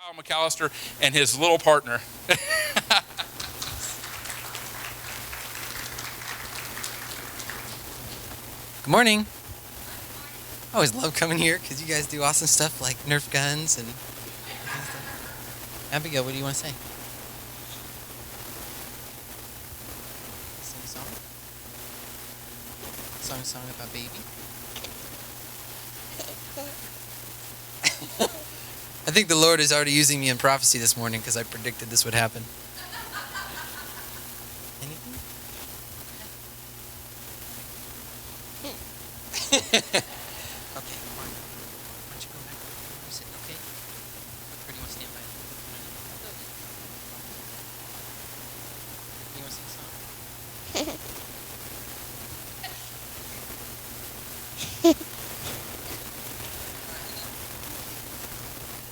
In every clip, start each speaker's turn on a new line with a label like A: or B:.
A: Kyle McAllister and his little partner.
B: Good morning. I always love coming here because you guys do awesome stuff like Nerf guns and stuff. Abigail, what do you want to say? Sing a song? Song about baby? I think the Lord is already using me in prophecy this morning because I predicted this would happen. Anything? Okay, come on. Why don't you go back where you sit, okay? Or do you want to stand by? You want to sing a song?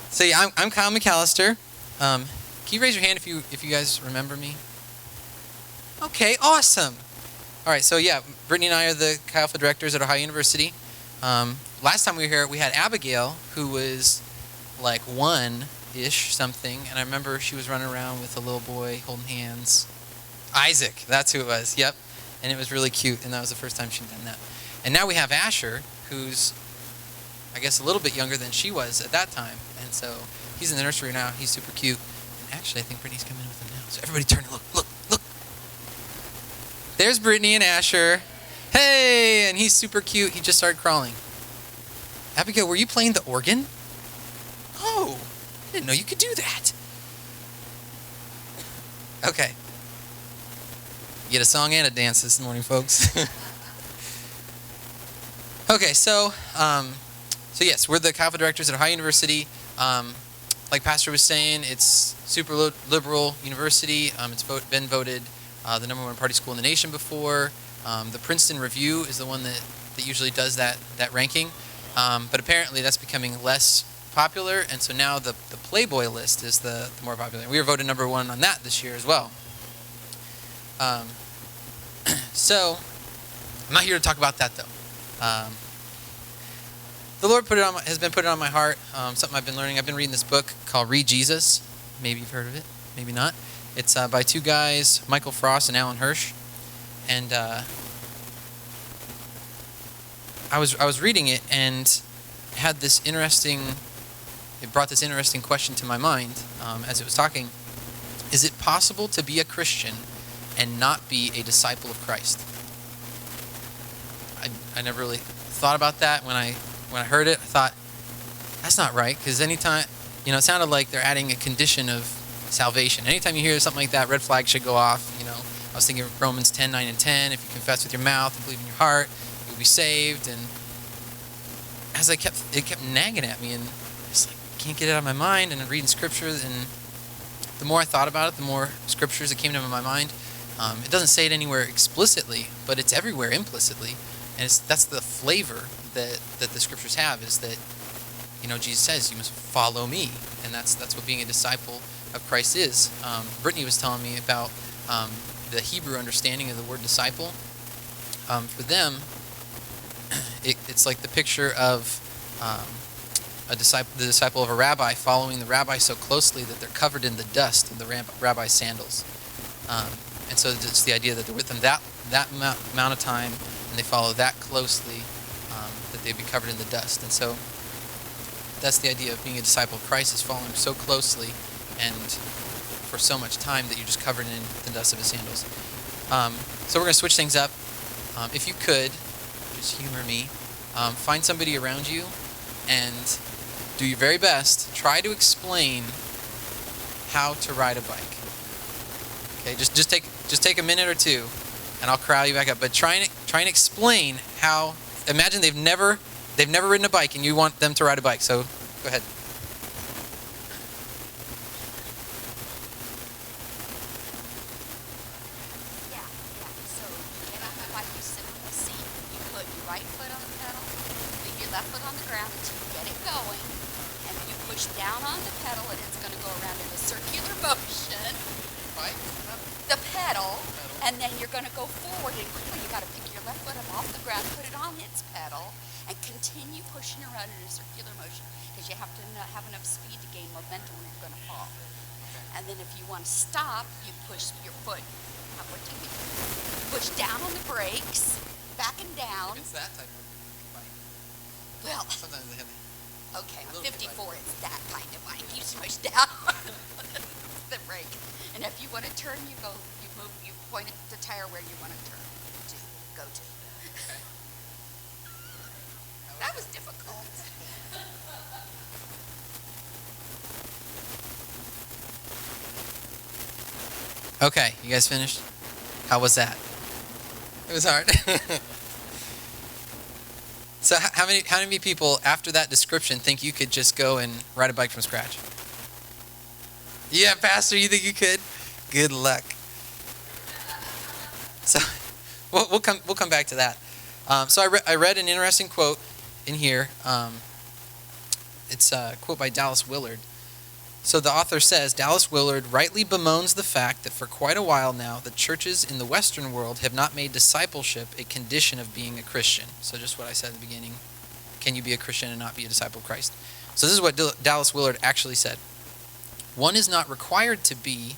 B: So yeah, I'm Kyle McAllister. Can you raise your hand if you guys remember me? Okay, awesome. All right, so yeah, Brittany and I are the Chi Alpha directors at Ohio University. Last time we were here, we had Abigail, who was like one-ish something, and I remember she was running around with a little boy holding hands. Isaac, that's who it was. Yep, and it was really cute, and that was the first time she'd done that. And now we have Asher, who's I guess a little bit younger than she was at that time, and so he's in the nursery now. He's super cute, and actually I think Brittany's coming in with him now. So everybody turn and look. There's Brittany and Asher. Hey, and he's super cute. He just started crawling. Abigail, were you playing the organ? Oh, I didn't know you could do that. Okay. You get a song and a dance this morning, folks. Okay, so yes, we're the Chi Alpha directors at Ohio University. Like Pastor was saying, it's super liberal university. It's been voted the #1 party school in the nation before. The Princeton Review is the one that usually does that ranking. But apparently that's becoming less popular, and so now the Playboy list is the more popular. We were voted #1 on that this year as well. So I'm not here to talk about that though. The Lord has been put it on my heart, something I've been learning. I've been reading this book called Read Jesus. Maybe you've heard of it, maybe not. It's by two guys, Michael Frost and Alan Hirsch. And I was reading it, and it brought this interesting question to my mind as it was talking. Is it possible to be a Christian and not be a disciple of Christ? I never really thought about that. When I heard it, I thought, that's not right, because anytime, it sounded like they're adding a condition of salvation. Anytime you hear something like that, red flag should go off. I was thinking of Romans 10:9 and 10. If you confess with your mouth and believe in your heart, you'll be saved. And as it kept nagging at me, and it's like, can't get it out of my mind. And I'm reading scriptures, and the more I thought about it, the more scriptures that came to my mind. It doesn't say it anywhere explicitly, but it's everywhere implicitly. And that's the flavor that the scriptures have, is that, Jesus says you must follow me. And that's what being a disciple of Christ is. Brittany was telling me about the Hebrew understanding of the word disciple. For them, it's like the picture of the disciple of a rabbi following the rabbi so closely that they're covered in the dust of the rabbi's sandals. And so it's the idea that they're with them that amount of time, and they follow that closely, that they'd be covered in the dust. And so that's the idea of being a disciple of Christ, is following him so closely and for so much time that you're just covered in the dust of his sandals. So we're going to switch things up. If you could, just humor me, find somebody around you and do your very best. Try to explain how to ride a bike. Okay, just take a minute or two, and I'll corral you back up. But try and explain how. Imagine they've never ridden a bike, and you want them to ride a bike. So go ahead.
C: Right foot on the pedal, leave your left foot on the ground until you get it going, and then you push down on the pedal, and it's going to go around in a circular motion.
B: Right.
C: The pedal, and then you're going to go forward, and quickly you got to pick your left foot up off the ground, put it on its pedal, and continue pushing around in a circular motion because you have to have enough speed to gain momentum or you're going to fall. And then if you want to stop, you push your foot. What do you do? Push down on the brakes, back and down.
B: It's that type of bike.
C: Well,
B: Sometimes they have
C: okay, on 54, it's that kind of bike. You push down the brake, and if you want to turn, you point at the tire where you want to turn to go to.
B: Okay.
C: That was difficult.
B: Okay, you guys finished? How was that? It was hard. So how many people after that description think you could just go and ride a bike from scratch? Yeah, Pastor, you think you could? Good luck. So we'll come back to that. So I read an interesting quote in here. It's a quote by Dallas Willard. So the author says, Dallas Willard rightly bemoans the fact that for quite a while now, the churches in the Western world have not made discipleship a condition of being a Christian. So just what I said in the beginning, can you be a Christian and not be a disciple of Christ? So this is what Dallas Willard actually said. One is not required to be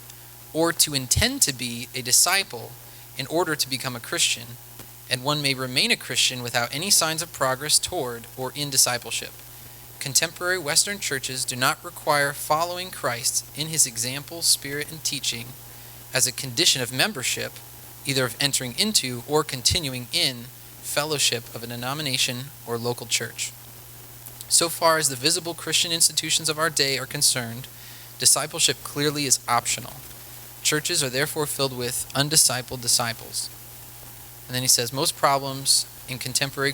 B: or to intend to be a disciple in order to become a Christian, and one may remain a Christian without any signs of progress toward or in discipleship. Contemporary Western churches do not require following Christ in his example, spirit, and teaching as a condition of membership, either of entering into or continuing in fellowship of a denomination or local church. So far as the visible Christian institutions of our day are concerned, discipleship clearly is optional. Churches are therefore filled with undiscipled disciples. And then he says, most problems in contemporary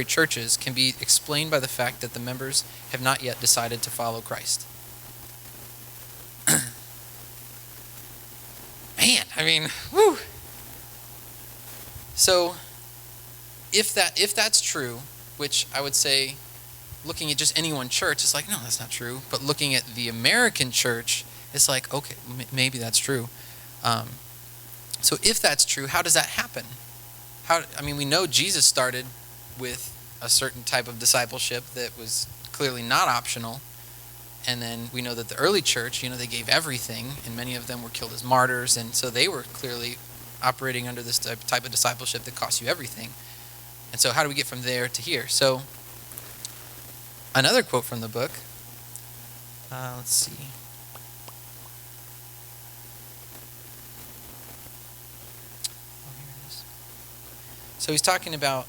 B: churches can be explained by the fact that the members have not yet decided to follow Christ. Man, I mean, whew. So, if that's true, which I would say, looking at just any one church, it's like, no, that's not true. But looking at the American church, it's like, okay, maybe that's true. So if that's true, how does that happen? We know Jesus started with a certain type of discipleship that was clearly not optional. And then we know that the early church, they gave everything, and many of them were killed as martyrs. And so they were clearly operating under this type of discipleship that costs you everything. And so how do we get from there to here? So another quote from the book. Let's see. Oh, here it is. So he's talking about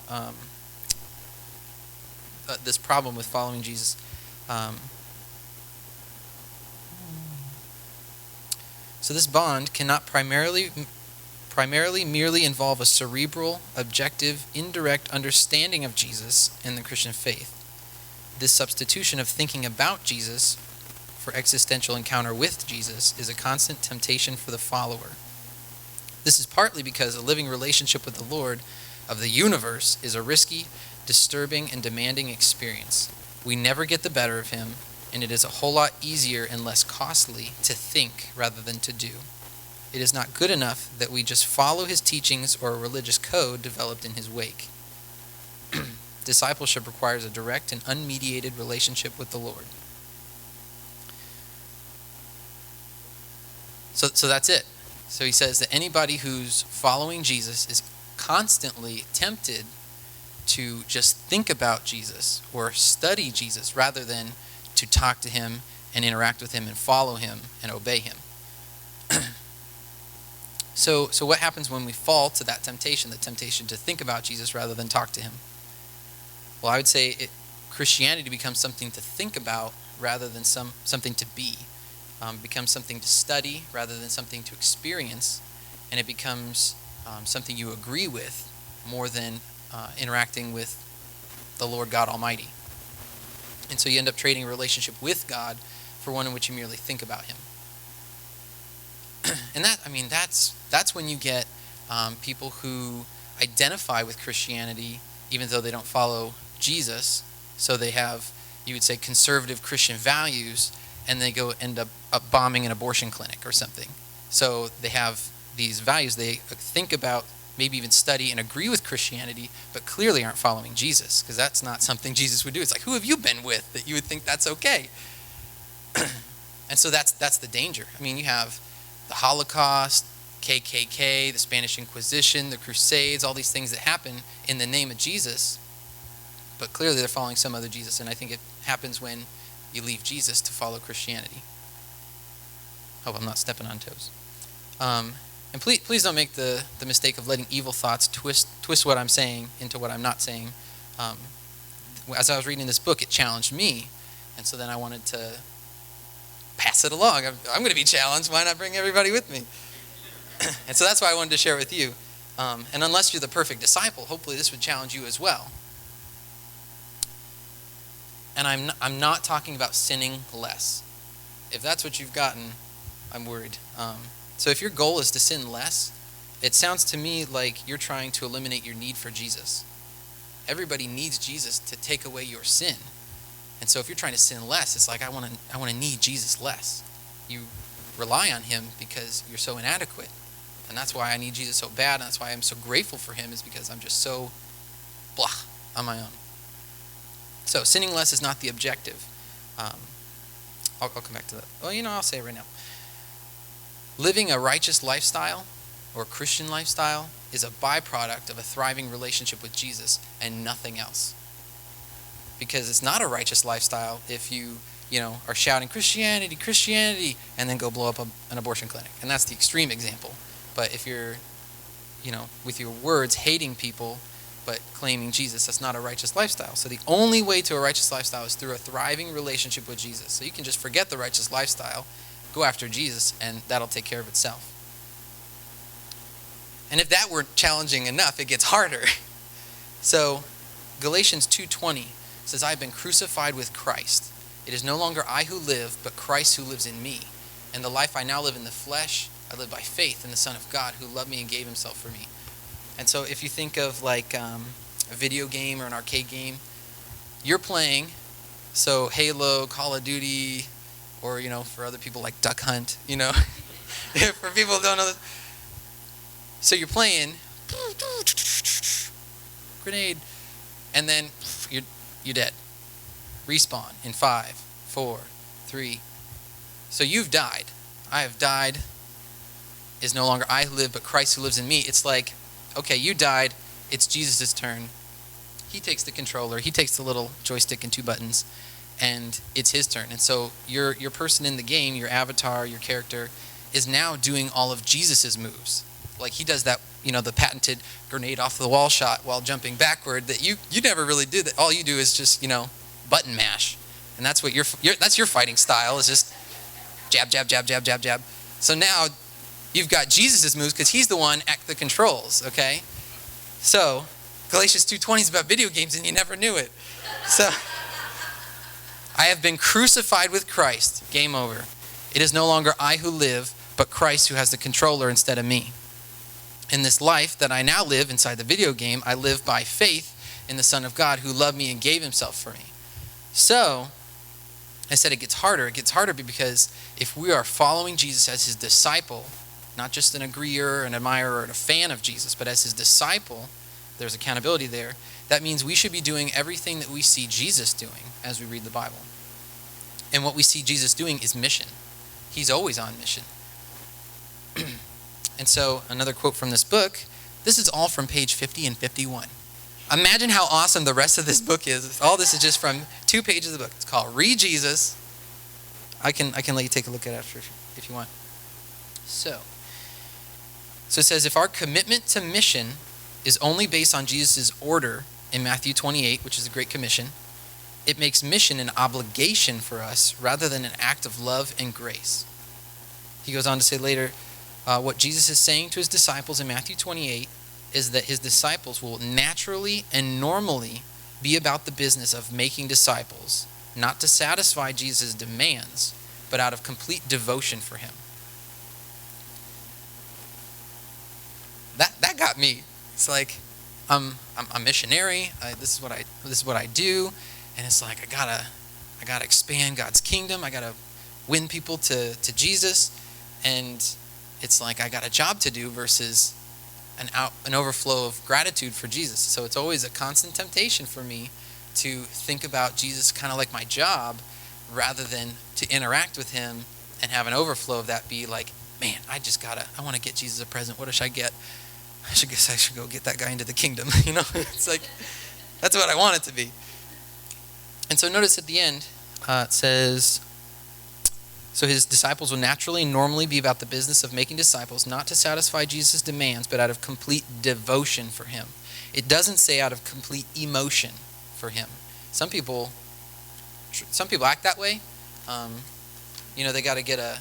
B: this problem with following Jesus. So this bond cannot primarily merely involve a cerebral, objective, indirect understanding of Jesus and the Christian faith. This substitution of thinking about Jesus for existential encounter with Jesus is a constant temptation for the follower. This is partly because a living relationship with the Lord of the universe is a risky, disturbing, and demanding experience. We never get the better of him, and it is a whole lot easier and less costly to think rather than to do. It is not good enough that we just follow his teachings or a religious code developed in his wake. Discipleship requires a direct and unmediated relationship with the Lord. So that's it. So he says that anybody who's following Jesus is constantly tempted to just think about Jesus or study Jesus rather than to talk to him and interact with him and follow him and obey him. So what happens when we fall to that temptation, the temptation to think about Jesus rather than talk to him? Well, I would say Christianity becomes something to think about rather than something to be. Becomes something to study rather than something to experience, and it becomes something you agree with more than interacting with the Lord God Almighty. And so you end up trading a relationship with God for one in which you merely think about him. And that's when you get people who identify with Christianity even though they don't follow Jesus. So they have, you would say, conservative Christian values, and they go end up bombing an abortion clinic or something. So they have these values. They think about maybe even study and agree with Christianity, but clearly aren't following Jesus, because that's not something Jesus would do. It's like, who have you been with that you would think that's okay? And so that's the danger. I mean, you have the Holocaust, KKK, the Spanish Inquisition, the Crusades, all these things that happen in the name of Jesus, but clearly they're following some other Jesus, and I think it happens when you leave Jesus to follow Christianity. Hope I'm not stepping on toes. And please don't make the mistake of letting evil thoughts twist what I'm saying into what I'm not saying. As I was reading this book, it challenged me, and so then I wanted to pass it along. I'm going to be challenged. Why not bring everybody with me? And so that's why I wanted to share it with you. And unless you're the perfect disciple, hopefully this would challenge you as well. And I'm not talking about sinning less. If that's what you've gotten, I'm worried. So if your goal is to sin less, it sounds to me like you're trying to eliminate your need for Jesus. Everybody needs Jesus to take away your sin. And so if you're trying to sin less, it's like I want to need Jesus less. You rely on him because you're so inadequate. And that's why I need Jesus so bad, and that's why I'm so grateful for him, is because I'm just so blah on my own. So sinning less is not the objective. I'll come back to that. Well, I'll say it right now. Living a righteous lifestyle or Christian lifestyle is a byproduct of a thriving relationship with Jesus and nothing else. Because it's not a righteous lifestyle if you are shouting Christianity, Christianity, and then go blow up an abortion clinic. And that's the extreme example. But if you're, with your words hating people but claiming Jesus, that's not a righteous lifestyle. So the only way to a righteous lifestyle is through a thriving relationship with Jesus. So you can just forget the righteous lifestyle, go after Jesus, and that'll take care of itself. And if that were challenging enough, it gets harder. So Galatians 2:20 says, I have been crucified with Christ. It is no longer I who live, but Christ who lives in me. And the life I now live in the flesh, I live by faith in the Son of God who loved me and gave himself for me. And so if you think of like a video game or an arcade game, you're playing, so Halo, Call of Duty, or, for other people like Duck Hunt, for people who don't know this. So you're playing, grenade, and then you're dead. Respawn in 5, 4, 3. So you've died. I have died. Is no longer I who live, but Christ who lives in me. It's like, okay, you died. It's Jesus' turn. He takes the controller. He takes the little joystick and 2 buttons, and it's his turn. And so your person in the game, your avatar, your character, is now doing all of Jesus' moves. Like he does that, the patented grenade off the wall shot while jumping backward that you never really did. That all you do is just, button mash. And that's what that's your fighting style, is just jab, jab, jab, jab, jab, jab. So now you've got Jesus' moves because he's the one at the controls, okay? So Galatians 2:20 is about video games and you never knew it. So I have been crucified with Christ. Game over. It is no longer I who live, but Christ who has the controller instead of me. In this life that I now live inside the video game, I live by faith in the Son of God who loved me and gave himself for me. So I said it gets harder. It gets harder because if we are following Jesus as his disciple, not just an agreeer, an admirer, and a fan of Jesus, but as his disciple, there's accountability there. That means we should be doing everything that we see Jesus doing as we read the Bible. And what we see Jesus doing is mission. He's always on mission. And so another quote from this book, this is all from page 50 and 51. Imagine how awesome the rest of this book is. All this is just from 2 pages of the book. It's called Read Jesus. I can let you take a look at it after if you want. So it says, if our commitment to mission is only based on Jesus' order in Matthew 28, which is the Great Commission, it makes mission an obligation for us rather than an act of love and grace. He goes on to say later, what Jesus is saying to his disciples in Matthew 28 is that his disciples will naturally and normally be about the business of making disciples, not to satisfy Jesus' demands, but out of complete devotion for him. That got me. It's like I'm a missionary. This is what I do, and it's like I gotta expand God's kingdom. I gotta win people to Jesus, and it's like I got a job to do versus an overflow of gratitude for Jesus. So it's always a constant temptation for me to think about Jesus kind of like my job, rather than to interact with him and have an overflow of that be like, man, I want to get Jesus a present. What should I get? I should go get that guy into the kingdom. It's like, that's what I want it to be. And so notice at the end, it says, so his disciples will naturally and normally be about the business of making disciples, not to satisfy Jesus' demands, but out of complete devotion for him. It doesn't say out of complete emotion for him. Some people act that way. They got to get a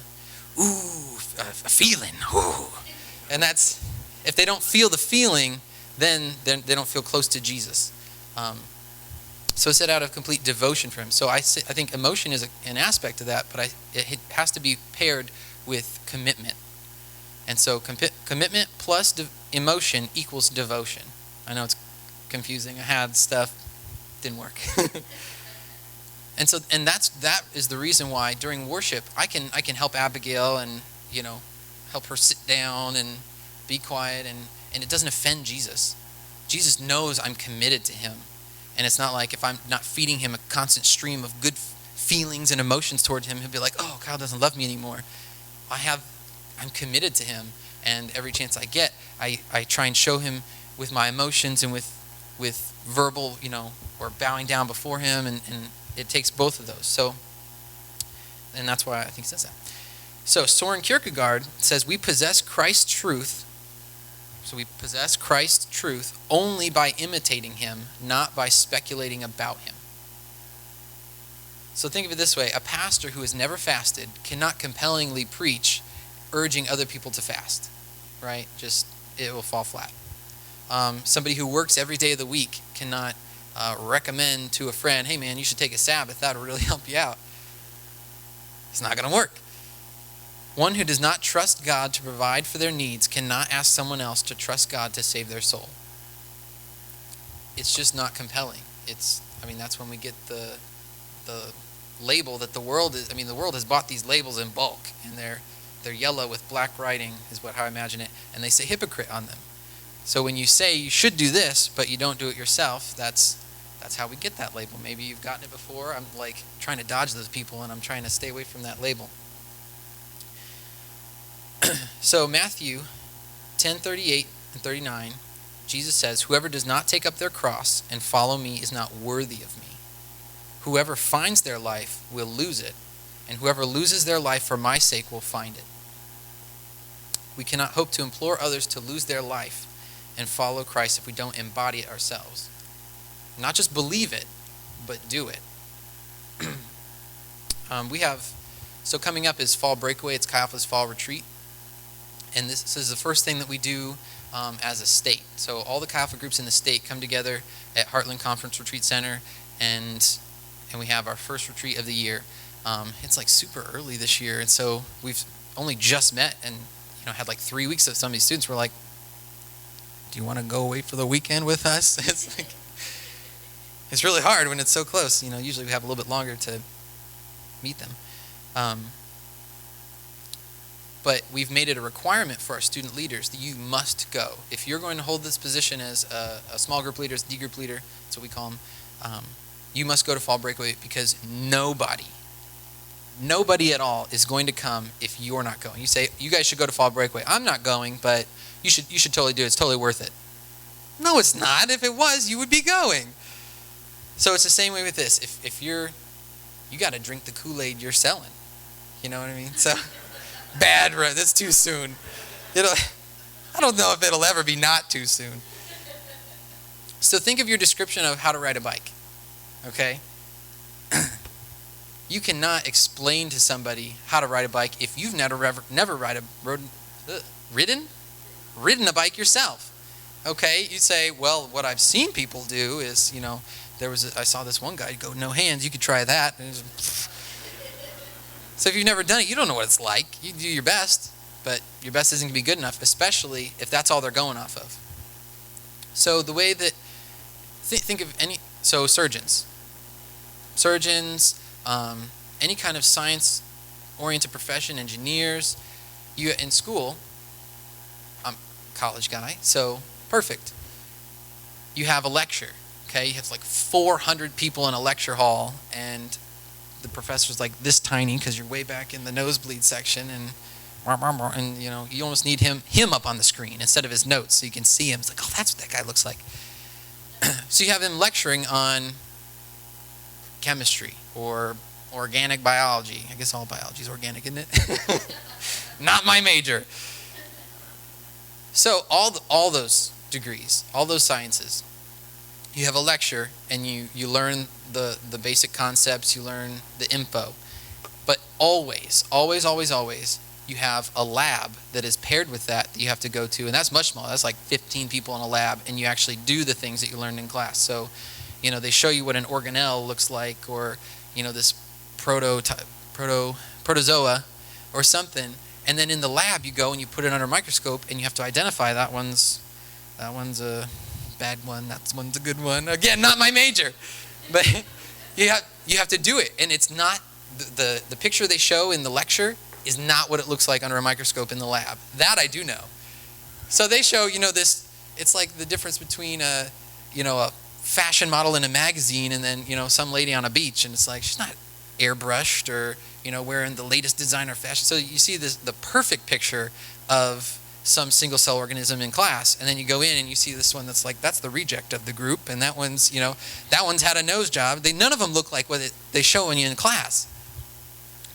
B: feeling. Ooh. And that's, if they don't feel the feeling, then they don't feel close to Jesus. So it said out of complete devotion for him. So I think emotion is an aspect of that, but it has to be paired with commitment. And so commitment plus emotion equals devotion. I know it's confusing. I had stuff, didn't work. And that is the reason why during worship I can help Abigail and help her sit down and be quiet, and it doesn't offend Jesus. Jesus knows I'm committed to him. And it's not like if I'm not feeding him a constant stream of good feelings and emotions towards him, he'll be like, oh, Kyle doesn't love me anymore. I'm committed to him, and every chance I get, I try and show him with my emotions and with verbal, or bowing down before him, and it takes both of those. So, and that's why I think it says that. So Soren Kierkegaard says we possess Christ's truth. So we possess Christ's truth only by imitating him, not by speculating about him. So think of it this way. A pastor who has never fasted cannot compellingly preach urging other people to fast, right? It will fall flat. Somebody who works every day of the week cannot recommend to a friend, hey man, you should take a Sabbath. That'll really help you out. It's not going to work. One who does not trust God to provide for their needs cannot ask someone else to trust God to save their soul. It's just not compelling. That's when we get the label that the world is. The world has bought these labels in bulk, and they're yellow with black writing, is how I imagine it, and they say hypocrite on them. So when you say you should do this, but you don't do it yourself, that's how we get that label. Maybe you've gotten it before. I'm like trying to dodge those people, and I'm trying to stay away from that label. So Matthew 10:38 and 39, Jesus says, whoever does not take up their cross and follow me is not worthy of me. Whoever finds their life will lose it, and whoever loses their life for my sake will find it. We cannot hope to implore others to lose their life and follow Christ if we don't embody it ourselves. Not just believe it, but do it. So coming up is Fall Breakaway. It's Chi Alpha's Fall Retreat. And this is the first thing that we do as a state. So all the Chi Alpha groups in the state come together at Heartland Conference Retreat Center, and we have our first retreat of the year. It's like super early this year, and so we've only just met and had like 3 weeks of some of these students were like, do you want to go away for the weekend with us? It's really hard when it's so close. Usually we have a little bit longer to meet them. But we've made it a requirement for our student leaders that you must go. If you're going to hold this position as a small group leader, as D group leader, that's what we call them, you must go to Fall Breakaway, because nobody at all is going to come if you're not going. You say, you guys should go to Fall Breakaway. I'm not going, but you should totally do it. It's totally worth it. No, it's not. If it was, you would be going. So it's the same way with this. If you got to drink the Kool-Aid you're selling. You know what I mean? So bad, that's too soon. I don't know if it'll ever be not too soon. So think of your description of how to ride a bike. Okay? You cannot explain to somebody how to ride a bike if you've never ridden a bike yourself. Okay? You say, well, what I've seen people do is, I saw this one guy go no hands. You could try that. So if you've never done it, you don't know what it's like. You do your best, but your best isn't going to be good enough, especially if that's all they're going off of. So the way that, think of surgeons, any kind of science-oriented profession, engineers, you in school, college guy, so perfect. You have a lecture, okay? You have like 400 people in a lecture hall, and the professor's like this tiny because you're way back in the nosebleed section, and you almost need him up on the screen instead of his notes so you can see him. It's like, oh, that's what that guy looks like. So you have him lecturing on chemistry or organic biology. I guess all biology is organic, isn't it? Not my major. So all those degrees, all those sciences, you have a lecture and you learn the basic concepts, you learn the info. But always, you have a lab that is paired with that you have to go to, and that's much smaller. That's like 15 people in a lab, and you actually do the things that you learned in class. So, they show you what an organelle looks like, or, this protozoa or something, and then in the lab you go and you put it under a microscope, and you have to identify that one's a bad one, that one's a good one. Again, not my major, but you have to do it, and it's not the picture they show in the lecture is not what it looks like under a microscope in the lab. That I do know. So they show, this, it's like the difference between a fashion model in a magazine and then, some lady on a beach, and it's like she's not airbrushed or, wearing the latest designer fashion. So you see the perfect picture of some single cell organism in class, and then you go in and you see this one that's like, that's the reject of the group, and that one's, that one's had a nose job. None of them look like what they show you in class.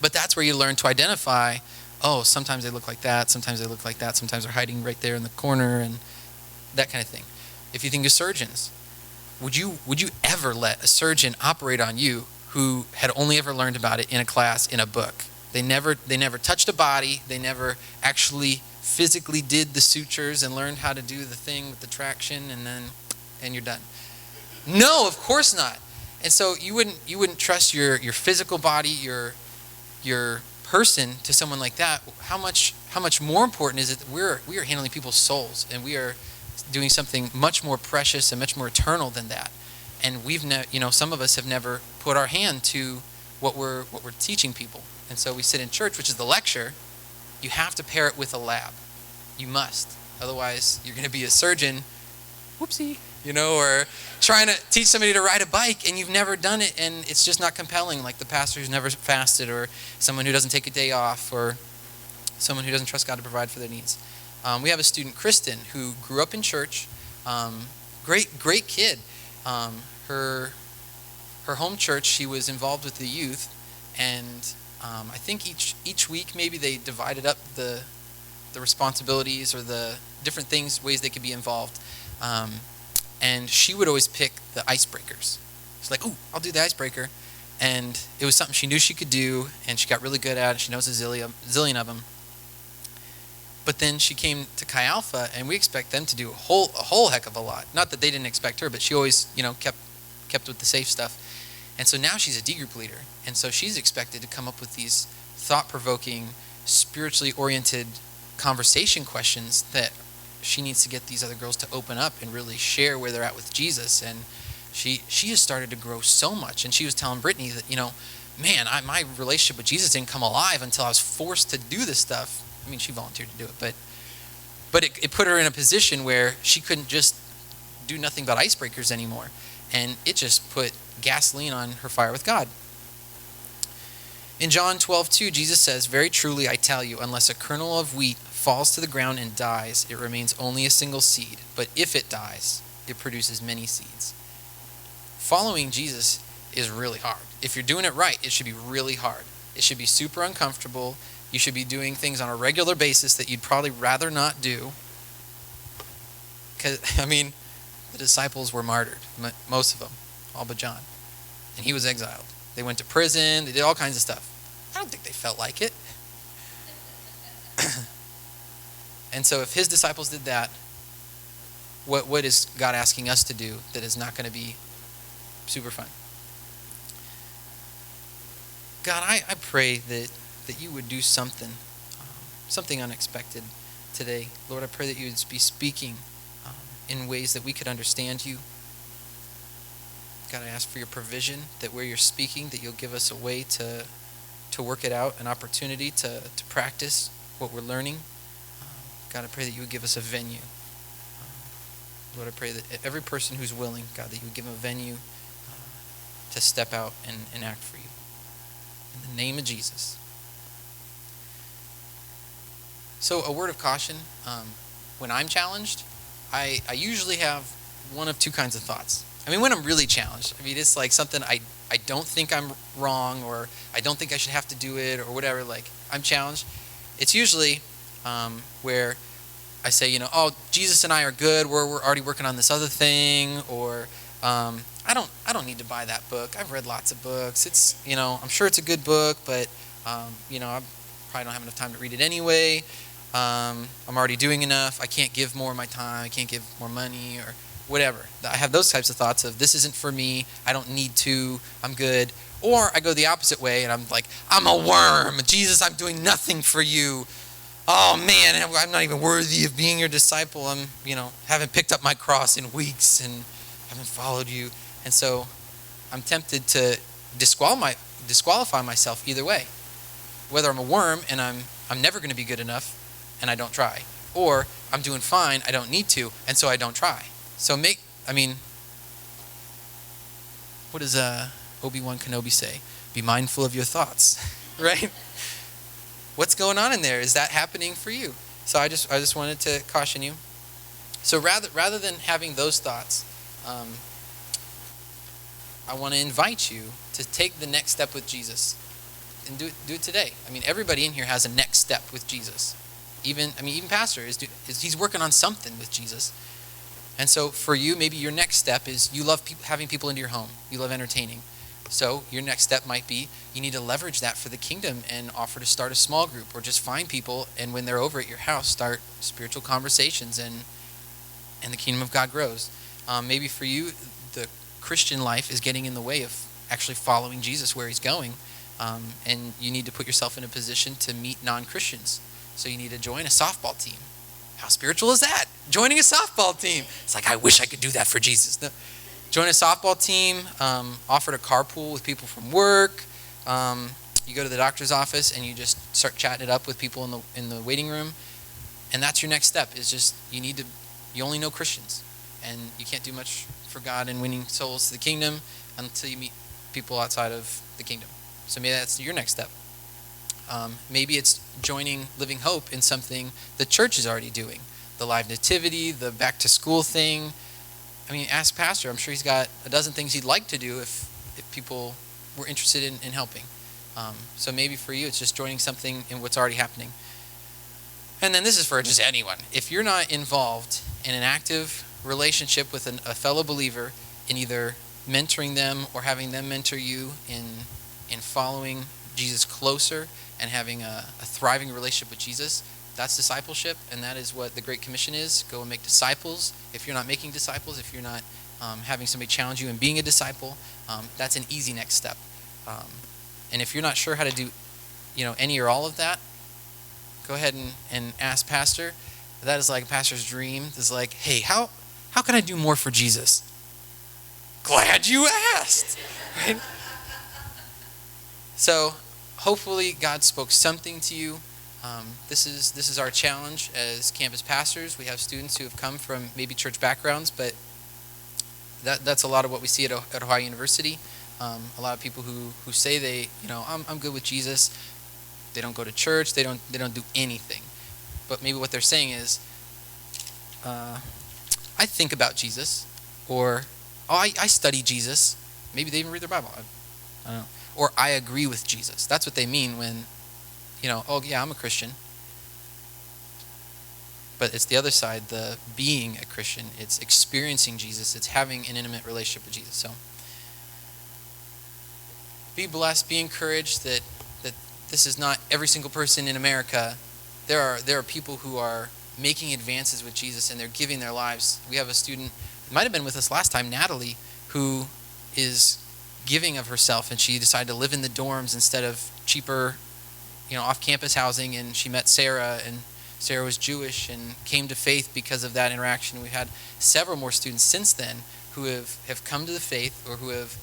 B: But that's where you learn to identify, oh, sometimes they look like that, sometimes they look like that, sometimes they're hiding right there in the corner, and that kind of thing. If you think of surgeons, would you ever let a surgeon operate on you who had only ever learned about it in a class, in a book? They never touched a body, they never actually physically did the sutures and learned how to do the thing with the traction, and you're done. No, of course not. And so you wouldn't trust your physical body, your person to someone like that. How much more important is it that we are handling people's souls, and we are doing something much more precious and much more eternal than that. And some of us have never put our hand to what we're teaching people. And so we sit in church, which is the lecture. You have to pair it with a lab. You must. Otherwise, you're going to be a surgeon, whoopsie, or trying to teach somebody to ride a bike, and you've never done it, and it's just not compelling, like the pastor who's never fasted, or someone who doesn't take a day off, or someone who doesn't trust God to provide for their needs. We have a student, Kristen, who grew up in church. Great kid. Her home church, she was involved with the youth, and I think each week maybe they divided up the responsibilities or the different ways they could be involved. And she would always pick the icebreakers. She's like, "Ooh, I'll do the icebreaker." And it was something she knew she could do, and she got really good at it. She knows a zillion of them. But then she came to Chi Alpha, and we expect them to do a whole heck of a lot. Not that they didn't expect her, but she always, kept with the safe stuff. And so now she's a D group leader, and so she's expected to come up with these thought-provoking, spiritually oriented conversation questions that she needs to get these other girls to open up and really share where they're at with Jesus. And she has started to grow so much. And she was telling Brittany that, my relationship with Jesus didn't come alive until I was forced to do this stuff. I mean, she volunteered to do it, but it put her in a position where she couldn't just do nothing but icebreakers anymore. And it just put gasoline on her fire with God. In John 12:2, Jesus says, "Very truly I tell you, unless a kernel of wheat falls to the ground and dies, it remains only a single seed. But if it dies, it produces many seeds." Following Jesus is really hard. If you're doing it right, it should be really hard. It should be super uncomfortable. You should be doing things on a regular basis that you'd probably rather not do. Because, the disciples were martyred, most of them, all but John. And he was exiled. They went to prison. They did all kinds of stuff. I don't think they felt like it. And so if his disciples did that, what is God asking us to do that is not going to be super fun? God, I pray that you would do something unexpected today. Lord, I pray that you would be speaking in ways that we could understand you. God, I ask for your provision, that where you're speaking, that you'll give us a way to work it out, an opportunity to practice what we're learning. God, I pray that you would give us a venue Lord, I pray that every person who's willing, God, that you would give them a venue to step out and act for you. In the name of Jesus. So a word of caution, when I'm challenged, I usually have one of two kinds of thoughts. I mean, when I'm really challenged, I mean, it's like something I don't think I'm wrong, or I don't think I should have to do it, or whatever, like I'm challenged. It's usually where I say, oh, Jesus and I are good, we're already working on this other thing, or I don't need to buy that book. I've read lots of books. It's, I'm sure it's a good book, but I probably don't have enough time to read it anyway. I'm already doing enough. I can't give more of my time. I can't give more money or whatever. I have those types of thoughts of, this isn't for me. I don't need to. I'm good. Or I go the opposite way and I'm like, I'm a worm. Jesus, I'm doing nothing for you. Oh man, I'm not even worthy of being your disciple. I'm, haven't picked up my cross in weeks and haven't followed you. And so I'm tempted to disqualify myself either way. Whether I'm a worm and I'm never going to be good enough and I don't try, or I'm doing fine, I don't need to, and so I don't try. So what does Obi-Wan Kenobi say? Be mindful of your thoughts, right? What's going on in there? Is that happening for you? So I just wanted to caution you. So rather than having those thoughts, I want to invite you to take the next step with Jesus, and do it today. I mean, everybody in here has a next step with Jesus. Even Pastor he's working on something with Jesus. And so for you, maybe your next step is you love having people into your home. You love entertaining. So your next step might be you need to leverage that for the kingdom and offer to start a small group, or just find people, and when they're over at your house, start spiritual conversations, and the kingdom of God grows. Maybe for you, the Christian life is getting in the way of actually following Jesus where he's going, and you need to put yourself in a position to meet non-Christians. So you need to join a softball team. How spiritual is that? Joining a softball team. It's like, I wish I could do that for Jesus. No. Join a softball team, offer to carpool with people from work. You go to the doctor's office and you just start chatting it up with people in the waiting room. And that's your next step, is just you only know Christians. And you can't do much for God in winning souls to the kingdom until you meet people outside of the kingdom. So maybe that's your next step. Maybe it's joining Living Hope in something the church is already doing. The live nativity, the back to school thing. I mean, ask Pastor. I'm sure he's got a dozen things he'd like to do if people were interested in helping. So maybe for you, it's just joining something in what's already happening. And then this is for just anyone. If you're not involved in an active relationship with a fellow believer in either mentoring them or having them mentor you in following Jesus closer and having a thriving relationship with Jesus, that's discipleship, and that is what the Great Commission is. Go and make disciples. If you're not making disciples, if you're not having somebody challenge you in being a disciple, that's an easy next step. And if you're not sure how to do any or all of that, go ahead and ask Pastor. That is like a pastor's dream. It's like, hey, how can I do more for Jesus? Glad you asked, right? So hopefully God spoke something to you. This is our challenge as campus pastors. We have students who have come from maybe church backgrounds, but that's a lot of what we see at Ohio University. A lot of people who say I'm good with Jesus. They don't go to church. They don't do anything. But maybe what they're saying is, I think about Jesus, or I study Jesus. Maybe they even read their Bible. I don't know. Or I agree with Jesus. That's what they mean when, oh yeah, I'm a Christian. But it's the other side, the being a Christian. It's experiencing Jesus. It's having an intimate relationship with Jesus. So be blessed, be encouraged that this is not every single person in America. There are people who are making advances with Jesus, and they're giving their lives. We have a student, might have been with us last time, Natalie, who is giving of herself, and she decided to live in the dorms instead of cheaper, off-campus housing, and she met Sarah, and Sarah was Jewish and came to faith because of that interaction. We've had several more students since then who have come to the faith, or who have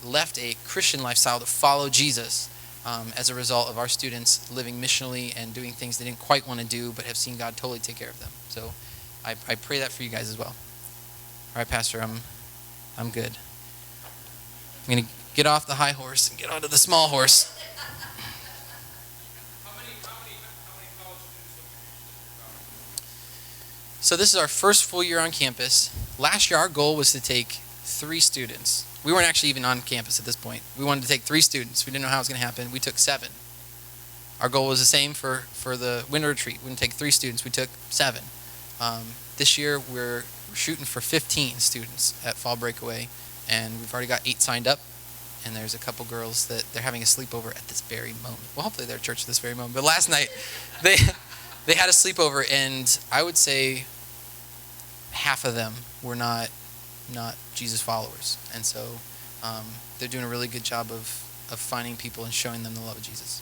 B: left a Christian lifestyle to follow Jesus as a result of our students living missionally and doing things they didn't quite want to do but have seen God totally take care of them. So I pray that for you guys as well. All right, Pastor, I'm good. I'm going to get off the high horse and get onto the small horse.
A: How many college students have you
B: So this is our first full year on campus. Last year, our goal was to take 3 students. We weren't actually even on campus at this point. We wanted to take 3 students. We didn't know how it was going to happen. We took 7. Our goal was the same for the winter retreat. We didn't take 3 students. We took 7. This year, we're shooting for 15 students at Fall Breakaway, and we've already got 8 signed up. And there's a couple girls that they're having a sleepover at this very moment. Well, hopefully they're at church at this very moment. But last night, they had a sleepover, and I would say half of them were not Jesus followers. And so they're doing a really good job of finding people and showing them the love of Jesus.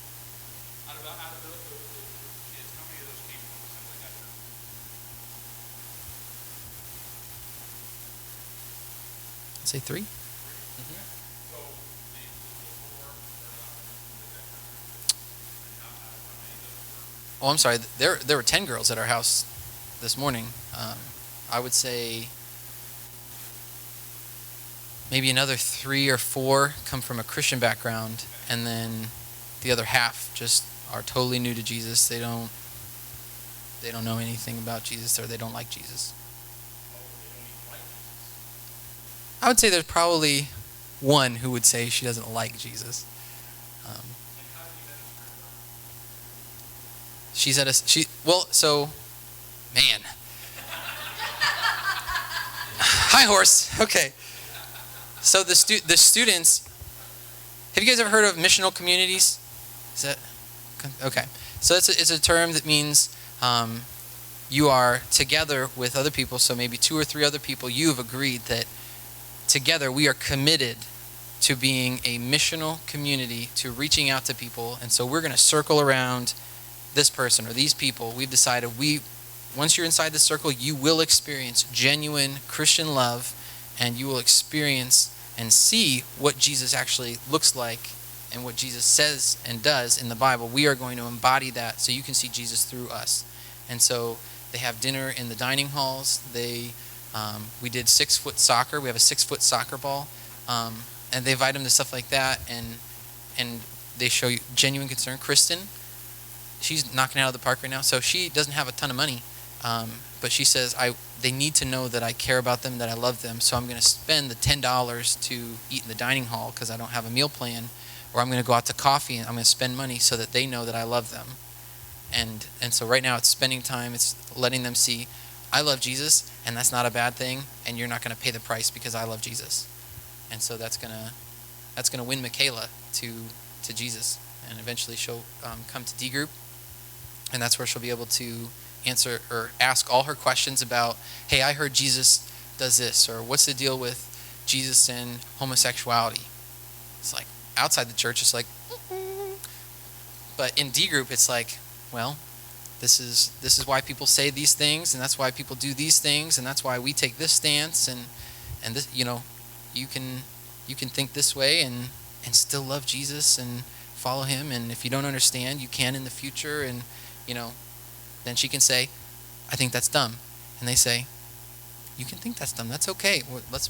A: Out of those kids, how many of those came from Assembly that term?
B: I'd say 3.
A: So the 4 are not from that term. And how many of those were?
B: Oh, I'm sorry. There were 10 girls at our house this morning. I would say maybe another 3 or 4 come from a Christian background, and then the other half just are totally new to Jesus. They don't know anything about Jesus, or they don't like Jesus.
A: Oh, they don't even like Jesus.
B: I would say there's probably one who would say she doesn't like Jesus.
A: And how do you minister to her?
B: She's at man. High horse. Okay. So the students, have you guys ever heard of missional communities? Is that okay? So it's a term that means you are together with other people. So maybe 2 or 3 other people. You have agreed that together we are committed to being a missional community, to reaching out to people, and so we're going to circle around this person or these people. We've decided once you're inside the circle, you will experience genuine Christian love, and you will experience and see what Jesus actually looks like and what Jesus says and does in the Bible. We are going to embody that so you can see Jesus through us. And so they have dinner in the dining halls. We did 6-foot soccer. We have a 6-foot soccer ball, and they invite them to stuff like that, and they show you genuine concern. Kristen, she's knocking it out of the park right now. So she doesn't have a ton of money, but she says they need to know that I care about them, that I love them. So I'm going to spend the $10 to eat in the dining hall because I don't have a meal plan, or I'm going to go out to coffee and I'm going to spend money so that they know that I love them. And so right now it's spending time. It's letting them see I love Jesus, and that's not a bad thing, and you're not going to pay the price because I love Jesus. And so that's gonna win Michaela to Jesus, and eventually she'll come to D group, and that's where she'll be able to answer or ask all her questions about, hey, I heard Jesus does this, or what's the deal with Jesus and homosexuality. It's like outside the church, it's like, but in D group, it's like, well, this is why people say these things, and that's why people do these things, and that's why we take this stance, and this, you can think this way and still love Jesus and follow him, and if you don't understand, you can in the future, and then she can say, I think that's dumb, and they say, you can think that's dumb, that's okay. Let's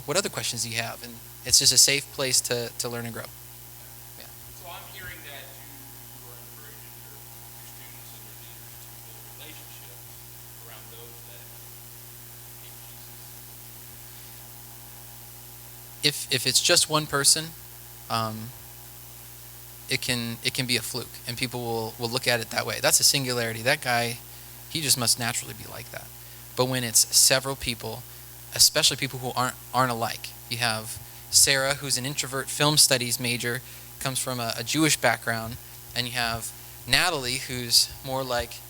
B: what other questions do you have? And it's just a safe place to learn and grow. Yeah.
A: So I'm hearing that you are encouraging your students and your leaders to build relationships around those that hate Jesus.
B: If it's just one person, it can be a fluke, and people will look at it that way. That's a singularity. That guy, he just must naturally be like that. But when it's several people, especially people who aren't alike, you have Sarah, who's an introvert film studies major, comes from a Jewish background, and you have Natalie, who's more like,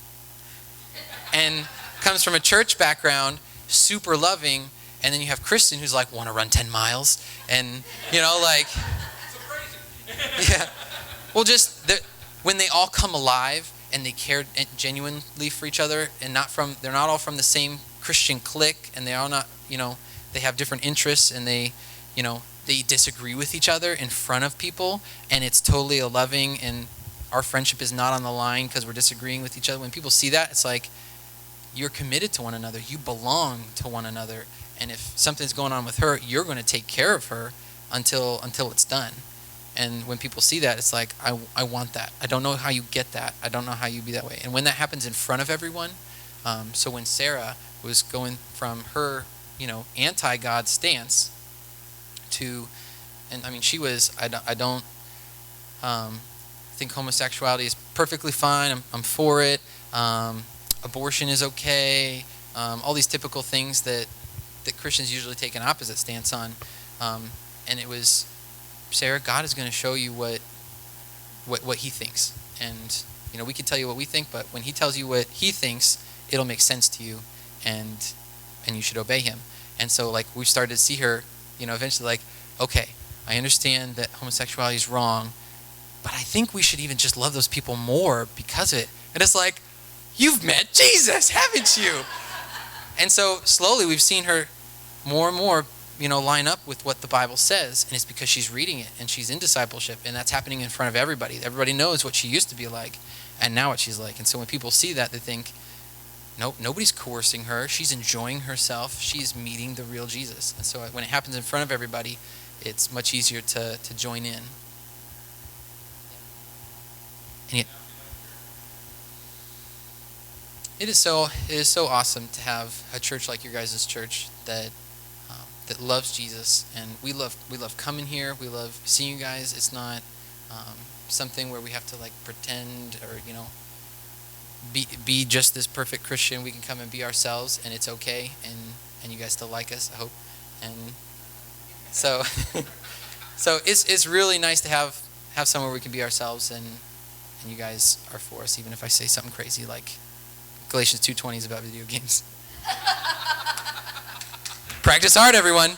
B: and comes from a church background, super loving, and then you have Kristen, who's like, want to run 10 miles, and like,
A: So crazy.
B: yeah. Well, just when they all come alive and they care genuinely for each other, and they're not all from the same Christian clique, and they're all not, they have different interests, and they disagree with each other in front of people, and it's totally a loving, and our friendship is not on the line because we're disagreeing with each other. When people see that, it's like, you're committed to one another. You belong to one another. And if something's going on with her, you're going to take care of her until it's done. And when people see that, it's like, I want that. I don't know how you get that. I don't know how you be that way. And when that happens in front of everyone, so when Sarah was going from her, anti-God stance to, and I mean, she was, I don't think homosexuality is perfectly fine. I'm for it. Abortion is okay. All these typical things that Christians usually take an opposite stance on. And it was, Sarah, God is going to show you what he thinks. And, we can tell you what we think, but when he tells you what he thinks, it'll make sense to you, and you should obey him. And so, like, we've started to see her, eventually, like, okay, I understand that homosexuality is wrong, but I think we should even just love those people more because of it. And it's like, you've met Jesus, haven't you? And so slowly we've seen her more and more, line up with what the Bible says, and it's because she's reading it and she's in discipleship, and that's happening in front of everybody. Everybody knows what she used to be like and now what she's like. And so when people see that, they think, nope, nobody's coercing her. She's enjoying herself. She's meeting the real Jesus. And so when it happens in front of everybody, it's much easier to join in. And it is so awesome to have a church like your guys' church that loves Jesus, and we love coming here. We love seeing you guys. It's not something where we have to like pretend or be just this perfect Christian. We can come and be ourselves, and it's okay. And you guys still like us, I hope. And so so it's really nice to have somewhere we can be ourselves, and you guys are for us, even if I say something crazy like Galatians 2:20 is about video games. Practice hard, everyone.